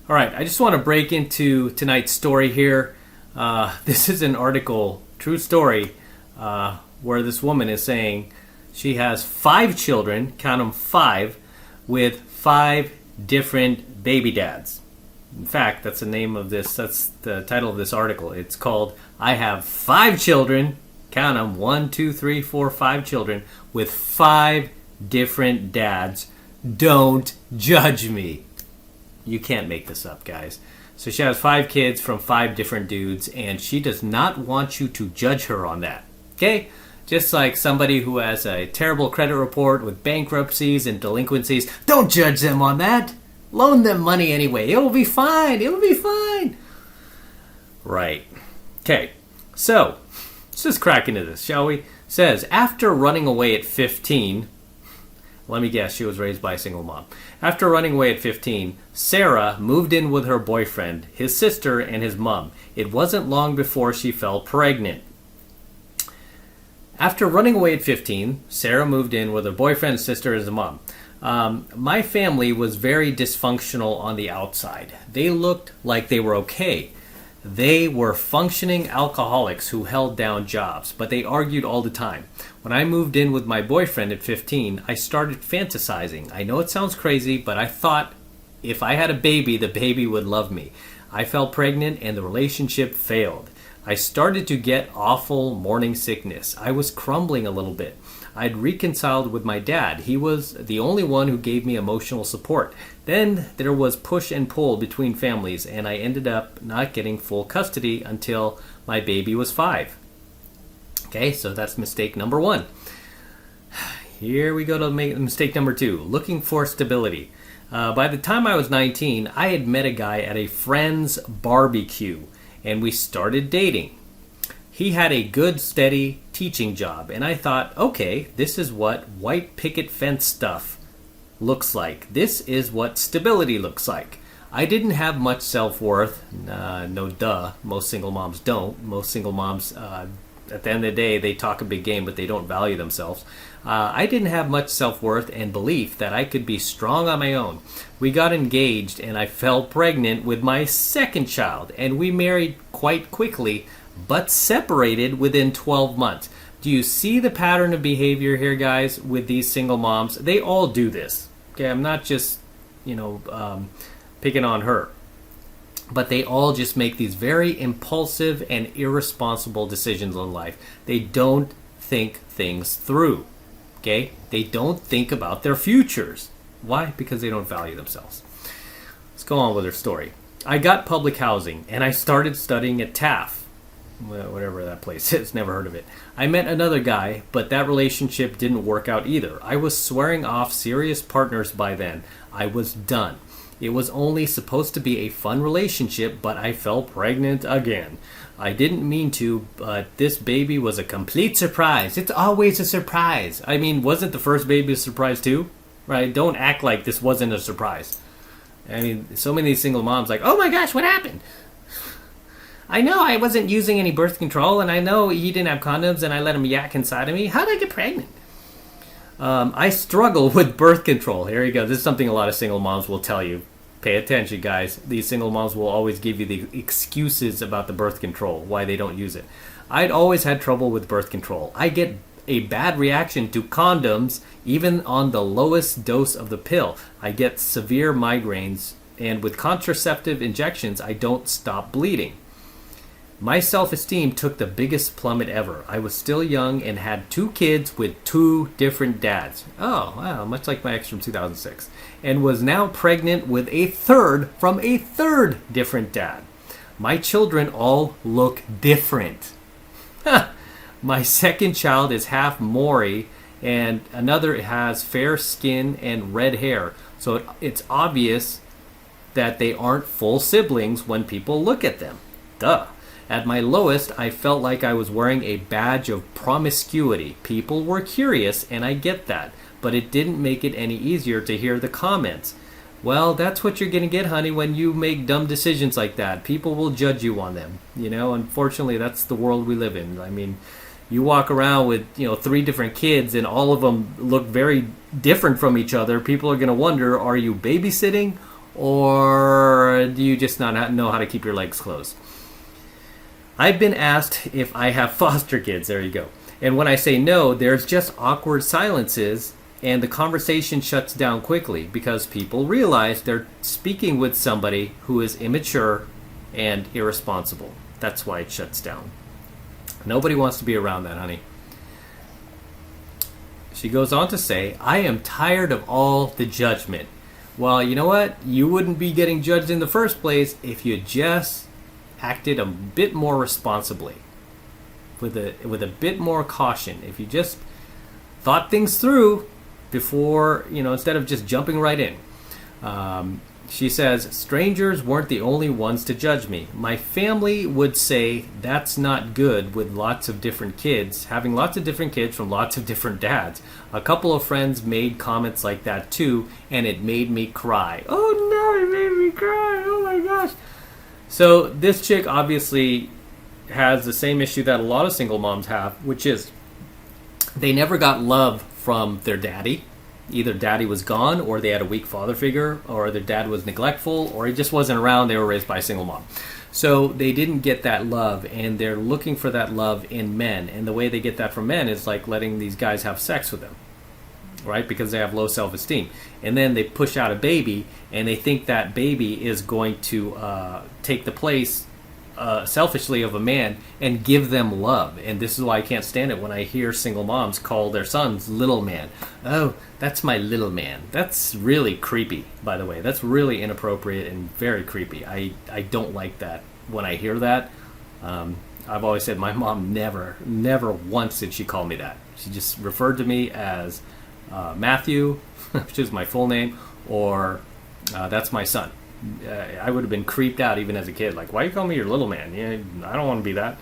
All right, I just want to break into tonight's story here. This is an article, true story, where this woman is saying she has 5 children, count them 5, with 5 different baby dads. In fact, that's the title of this article. It's called, I have 5 children, count them, 1, 2, 3, 4, 5 children, with 5 different dads. Don't judge me. You can't make this up, guys. So she has 5 kids from 5 different dudes, and she does not want you to judge her on that. Okay? Just like somebody who has a terrible credit report with bankruptcies and delinquencies, don't judge them on that. Loan them money anyway. It'll be fine. It'll be fine. Right. Okay. So, let's just crack into this, shall we? It says, after running away at 15... Let me guess, she was raised by a single mom. After running away at 15, Sarah moved in with her boyfriend, his sister, and his mom. It wasn't long before she fell pregnant. After running away at 15, Sarah moved in with her boyfriend, sister, and his mom. My family was very dysfunctional on the outside. They looked like they were okay. They were functioning alcoholics who held down jobs, but they argued all the time. When I moved in with my boyfriend at 15, I started fantasizing. I know it sounds crazy, but I thought if I had a baby, the baby would love me. I fell pregnant and the relationship failed. I started to get awful morning sickness. I was crumbling a little bit. I'd reconciled with my dad. He was the only one who gave me emotional support. Then there was push and pull between families, and I ended up not getting full custody until my baby was 5. Okay, so that's mistake number 1. Here we go to mistake number 2, looking for stability. By the time I was 19, I had met a guy at a friend's barbecue, and we started dating. He had a good, steady teaching job, and I thought, okay, this is what white picket fence stuff looks like. This is what stability looks like. I didn't have much self-worth. No duh. Most single moms don't. Most single moms, at the end of the day, they talk a big game, but they don't value themselves. I didn't have much self-worth and belief that I could be strong on my own. We got engaged, and I fell pregnant with my second child, and we married quite quickly, but separated within 12 months. Do you see the pattern of behavior here, guys, with these single moms? They all do this. Okay, I'm not just, picking on her. But they all just make these very impulsive and irresponsible decisions in life. They don't think things through. Okay? They don't think about their futures. Why? Because they don't value themselves. Let's go on with her story. I got public housing, and I started studying at TAF. Whatever that place is, never heard of it. I met another guy, but that relationship didn't work out either. I was swearing off serious partners by then. I was done. It was only supposed to be a fun relationship, but I fell pregnant again. I didn't mean to, but this baby was a complete surprise. It's always a surprise. I mean, wasn't the first baby a surprise too? Right? Don't act like this wasn't a surprise. I mean, so many single moms like, oh my gosh, what happened? I know I wasn't using any birth control, and I know he didn't have condoms, and I let him yak inside of me. How did I get pregnant? I struggle with birth control. Here you go. This is something a lot of single moms will tell you. Pay attention, guys. These single moms will always give you the excuses about the birth control, why they don't use it. I'd always had trouble with birth control. I get a bad reaction to condoms, even on the lowest dose of the pill. I get severe migraines, and with contraceptive injections, I don't stop bleeding. My self-esteem took the biggest plummet ever. I was still young and had 2 kids with 2 different dads. Oh, wow, much like my ex from 2006. And was now pregnant with a third from a third different dad. My children all look different. My second child is half Maori, and another has fair skin and red hair. So it's obvious that they aren't full siblings when people look at them. Duh. At my lowest, I felt like I was wearing a badge of promiscuity. People were curious, and I get that, but it didn't make it any easier to hear the comments. Well, that's what you're going to get, honey, when you make dumb decisions like that. People will judge you on them. Unfortunately, that's the world we live in. I mean, you walk around with, 3 different kids, and all of them look very different from each other. People are going to wonder, are you babysitting? Or do you just not know how to keep your legs closed? I've been asked if I have foster kids. There you go. And when I say no, there's just awkward silences, and the conversation shuts down quickly because people realize they're speaking with somebody who is immature and irresponsible. That's why it shuts down. Nobody wants to be around that, honey. She goes on to say, I am tired of all the judgment. Well, you know what? You wouldn't be getting judged in the first place if you just acted a bit more responsibly, with a bit more caution. If you just thought things through before, instead of just jumping right in. She says, strangers weren't the only ones to judge me. My family would say that's not good with lots of different kids, having lots of different kids from lots of different dads. A couple of friends made comments like that too, and it made me cry. Oh no, it made me cry. Oh my gosh. So this chick obviously has the same issue that a lot of single moms have, which is they never got love from their daddy. Either daddy was gone, or they had a weak father figure, or their dad was neglectful, or he just wasn't around. They were raised by a single mom. So they didn't get that love, and they're looking for that love in men. And the way they get that from men is like letting these guys have sex with them, right? Because they have low self-esteem. And then they push out a baby, and they think that baby is going to take the place selfishly of a man and give them love. And this is why I can't stand it when I hear single moms call their sons little man. Oh, that's my little man. That's really creepy, by the way. That's really inappropriate and very creepy. I don't like that when I hear that. I've always said my mom never once did she call me that. She just referred to me as Matthew, which is my full name, or that's my son. I would have been creeped out even as a kid. Like, why you call me your little man? I don't want to be that.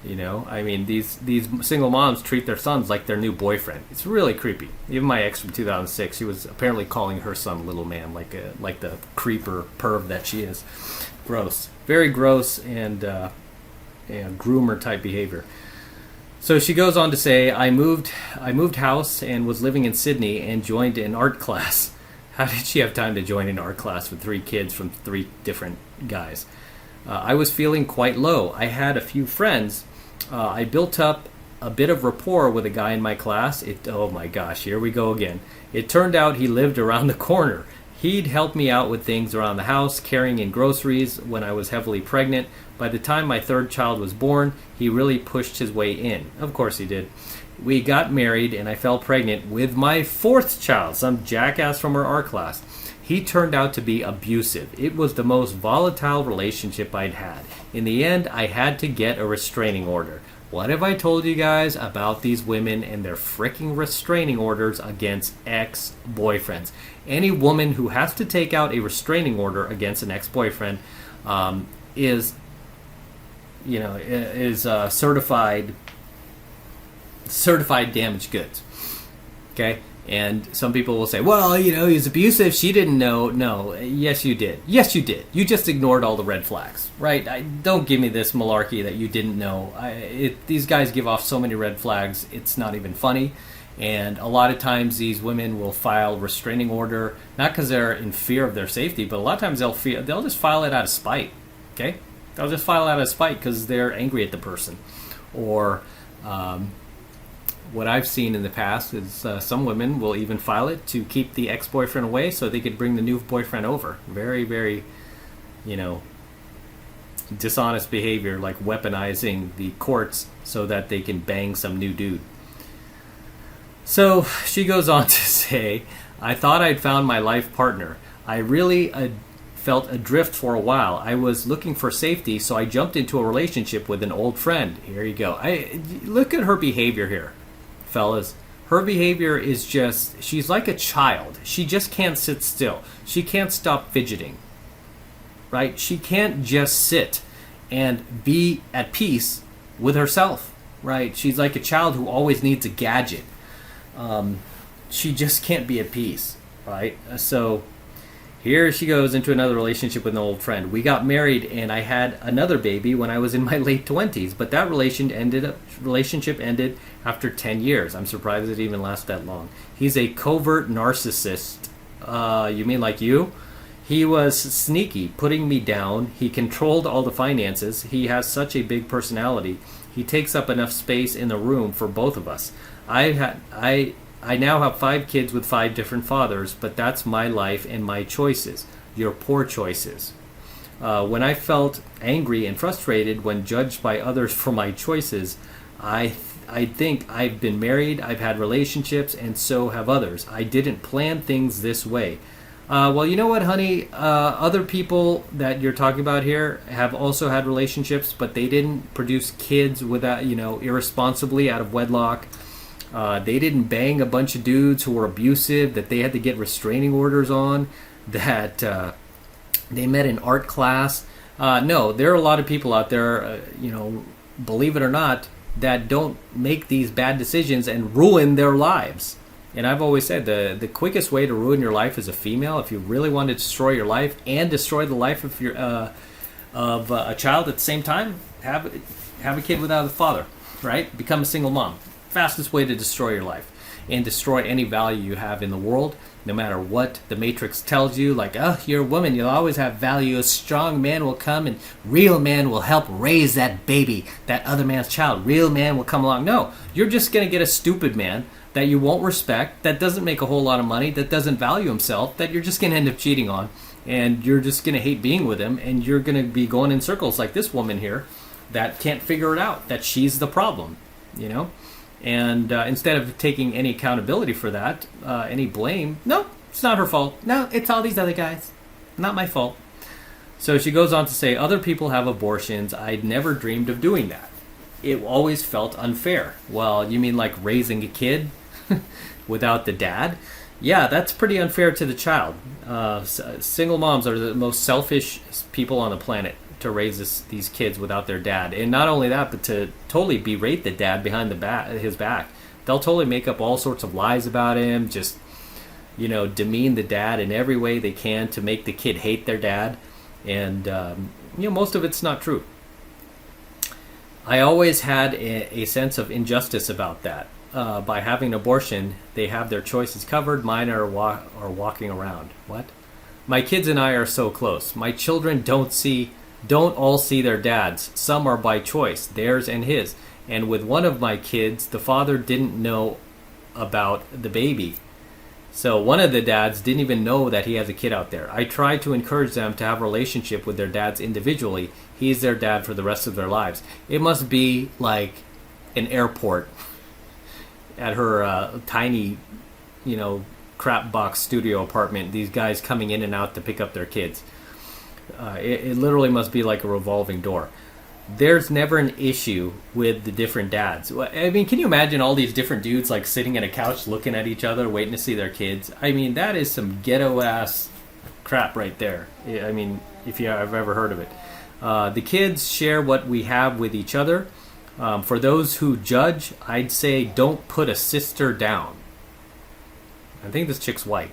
I mean, these single moms treat their sons like their new boyfriend. It's really creepy. Even my ex from 2006, she was apparently calling her son little man, like the creeper perv that she is. Gross, very gross, and groomer type behavior. So she goes on to say, I moved house and was living in Sydney and joined an art class. How did she have time to join an art class with 3 kids from 3 different guys? I was feeling quite low. I had a few friends. I built up a bit of rapport with a guy in my class. Oh my gosh, here we go again. It turned out he lived around the corner. He'd help me out with things around the house, carrying in groceries when I was heavily pregnant. By the time my 3rd child was born, he really pushed his way in. Of course he did. We got married and I fell pregnant with my 4th child, some jackass from her art class. He turned out to be abusive. It was the most volatile relationship I'd had. In the end, I had to get a restraining order. What have I told you guys about these women and their freaking restraining orders against ex-boyfriends? Any woman who has to take out a restraining order against an ex-boyfriend is certified damaged goods. Okay? And some people will say, well, he's abusive. She didn't know. No, yes, you did. Yes, you did. You just ignored all the red flags, right? Don't give me this malarkey that you didn't know. These guys give off so many red flags, it's not even funny. And a lot of times these women will file restraining order, not because they're in fear of their safety, but a lot of times they'll just file it out of spite, okay? They'll just file it out of spite because they're angry at the person. Or what I've seen in the past is some women will even file it to keep the ex-boyfriend away so they could bring the new boyfriend over. Very, very, dishonest behavior, like weaponizing the courts so that they can bang some new dude. So she goes on to say, I thought I'd found my life partner. I really felt adrift for a while. I was looking for safety, so I jumped into a relationship with an old friend. Here you go. Look at her behavior here, fellas. Her behavior is just, she's like a child. She just can't sit still. She can't stop fidgeting, right? She can't just sit and be at peace with herself, right? She's like a child who always needs a gadget. She just can't be at peace, right? So here she goes into another relationship with an old friend. We got married and I had another baby when I was in my late 20s, but that relationship ended after 10 years. I'm surprised it even lasted that long. He's a covert narcissist. You mean like you? He was sneaky, putting me down. He controlled all the finances. He has such a big personality. He takes up enough space in the room for both of us. I now have 5 kids with 5 different fathers, but that's my life and my choices. Your poor choices. When I felt angry and frustrated when judged by others for my choices, I think I've been married, I've had relationships, and so have others. I didn't plan things this way. Well, you know what, honey? Other people that you're talking about here have also had relationships, but they didn't produce kids without, irresponsibly out of wedlock. They didn't bang a bunch of dudes who were abusive that they had to get restraining orders on, that they met in art class. No, there are a lot of people out there, believe it or not, that don't make these bad decisions and ruin their lives. And I've always said the quickest way to ruin your life as a female, if you really want to destroy your life and destroy the life of your of a child at the same time, have a kid without a father, right? Become a single mom. Fastest way to destroy your life and destroy any value you have in the world, no matter what the Matrix tells you, like, oh, you're a woman, you'll always have value. A strong man will come and real man will help raise that baby, that other man's child. Real man will come along. No, you're just going to get a stupid man that you won't respect, that doesn't make a whole lot of money, that doesn't value himself, that you're just going to end up cheating on, and you're just going to hate being with him, and you're going to be going in circles like this woman here that can't figure it out, that she's the problem, And instead of taking any accountability for that, any blame, no, it's not her fault. No, it's all these other guys. Not my fault. So she goes on to say, other people have abortions. I'd never dreamed of doing that. It always felt unfair. Well, you mean like raising a kid without the dad? Yeah, that's pretty unfair to the child. Single moms are the most selfish people on the planet to raise these kids without their dad. And not only that, but to totally berate the dad behind his back. They'll totally make up all sorts of lies about him, just, demean the dad in every way they can to make the kid hate their dad. And, most of it's not true. I always had a sense of injustice about that. By having an abortion, they have their choices covered. Mine are walking around. What? My kids and I are so close. My children don't all see their dads. Some are by choice, theirs and his. And with one of my kids, the father didn't know about the baby. So one of the dads didn't even know that he has a kid out there. I try to encourage them to have a relationship with their dads individually. He's their dad for the rest of their lives. It must be like an airport at her tiny, crap box studio apartment. These guys coming in and out to pick up their kids. It literally must be like a revolving door. There's never an issue with the different dads. I mean, can you imagine all these different dudes like sitting at a couch looking at each other, waiting to see their kids? I mean, that is some ghetto-ass crap right there. I mean, if you have ever heard of it. The kids share what we have with each other. For those who judge, I'd say don't put a sister down. I think this chick's white.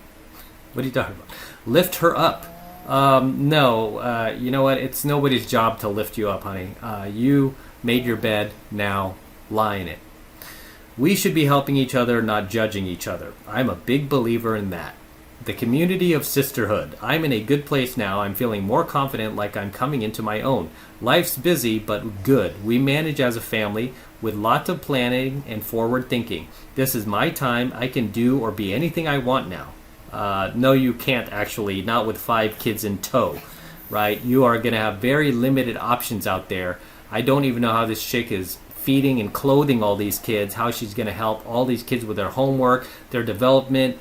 What are you talking about? Lift her up. No, you know what? It's nobody's job to lift you up, honey. You made your bed, now lie in it. We should be helping each other, not judging each other. I'm a big believer in that. The community of sisterhood. I'm in a good place now. I'm feeling more confident, like I'm coming into my own. Life's busy, but good. We manage as a family with lots of planning and forward thinking. This is my time. I can do or be anything I want now. No, you can't actually, not with 5 kids in tow, right? You are going to have very limited options out there. I don't even know how this chick is feeding and clothing all these kids, how she's going to help all these kids with their homework, their development,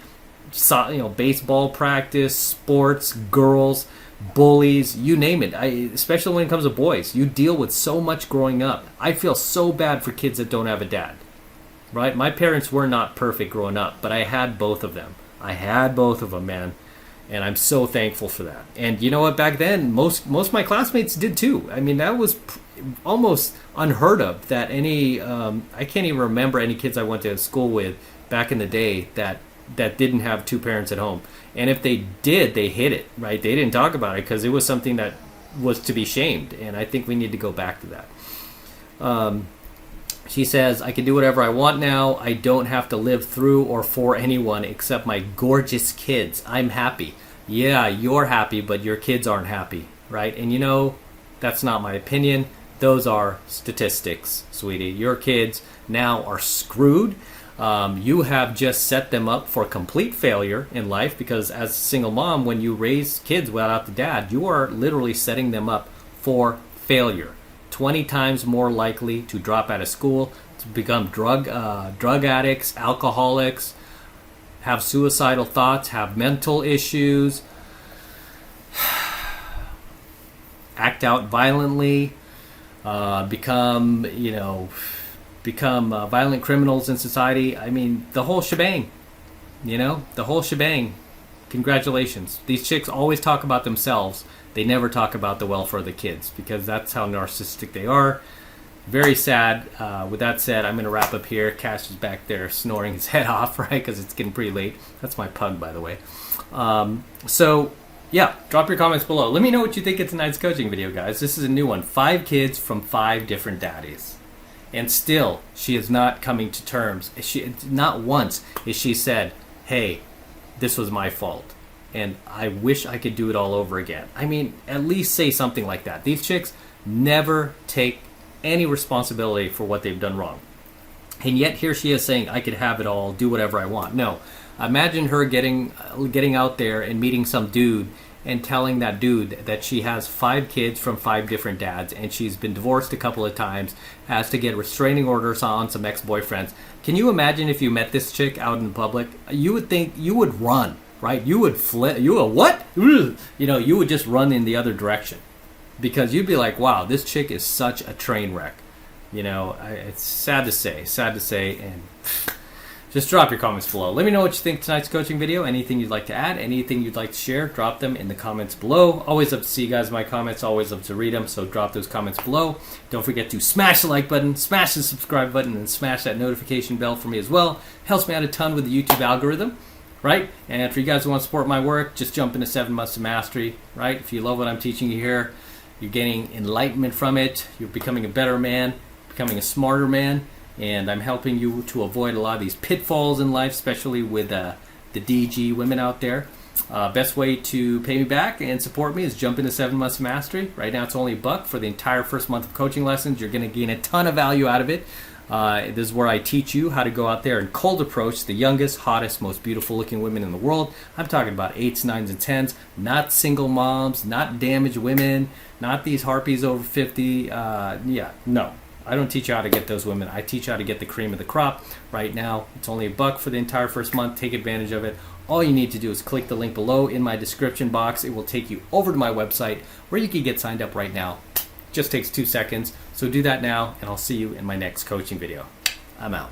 baseball practice, sports, girls, bullies, you name it. Especially when it comes to boys, you deal with so much growing up. I feel so bad for kids that don't have a dad, right? My parents were not perfect growing up, but I had both of them. Man. And I'm so thankful for that. And you know what? Back then, most of my classmates did too. I mean, that was almost unheard of that any... I can't even remember any kids I went to school with back in the day that didn't have 2 parents at home. And if they did, they hid it, right? They didn't talk about it because it was something that was to be shamed. And I think we need to go back to that. She says, I can do whatever I want now. I don't have to live through or for anyone except my gorgeous kids. I'm happy. yeah, you're happy, but your kids aren't happy, right? And that's not my opinion. Those are statistics, sweetie. Your kids now are screwed. You have just set them up for complete failure in life, because as a single mom, when you raise kids without the dad, you are literally setting them up for failure. 20 times more likely to drop out of school, to become drug addicts, alcoholics, have suicidal thoughts, have mental issues, act out violently, become violent criminals in society. I mean, the whole shebang. The whole shebang. Congratulations. These chicks always talk about themselves. They never talk about the welfare of the kids, because that's how narcissistic they are. Very sad. With that said, I'm going to wrap up here. Cash is back there snoring his head off, right? Because it's getting pretty late. That's my pug, by the way. So, yeah, drop your comments below. Let me know what you think of tonight's coaching video, guys. This is a new one. 5 kids from 5 different daddies. And still, she is not coming to terms. Not once is she said, hey, this was my fault, and I wish I could do it all over again. I mean, at least say something like that. These chicks never take any responsibility for what they've done wrong. And yet here she is saying, I could have it all, do whatever I want. No. Imagine her getting out there and meeting some dude and telling that dude that she has 5 kids from 5 different dads, and she's been divorced a couple of times, has to get restraining orders on some ex-boyfriends. Can you imagine if you met this chick out in public? You would think you would run, right? You would flip. You would what? You would just run in the other direction, because you'd be like, wow, this chick is such a train wreck. It's sad to say, and just drop your comments below. Let me know what you think of tonight's coaching video. Anything you'd like to add, anything you'd like to share, drop them in the comments below. Always up to see you guys my comments, always up to read them, so drop those comments below. Don't forget to smash the like button, smash the subscribe button, and smash that notification bell for me as well. Helps me out a ton with the YouTube algorithm, right? And for you guys who want to support my work, just jump into 7 Months to Mastery, right? If you love what I'm teaching you here, you're getting enlightenment from it, you're becoming a better man, becoming a smarter man, and I'm helping you to avoid a lot of these pitfalls in life, especially with the DG women out there. Best way to pay me back and support me is jump into 7 Months of Mastery. Right now it's only $1 for the entire first month of coaching lessons. You're going to gain a ton of value out of it. This is where I teach you how to go out there and cold approach the youngest, hottest, most beautiful looking women in the world. I'm talking about 8s, 9s, and 10s, not single moms, not damaged women, not these harpies over 50. No. I don't teach you how to get those women. I teach you how to get the cream of the crop. Right now, it's only $1 for the entire first month. Take advantage of it. All you need to do is click the link below in my description box. It will take you over to my website where you can get signed up right now. Just takes 2 seconds. So do that now, and I'll see you in my next coaching video. I'm out.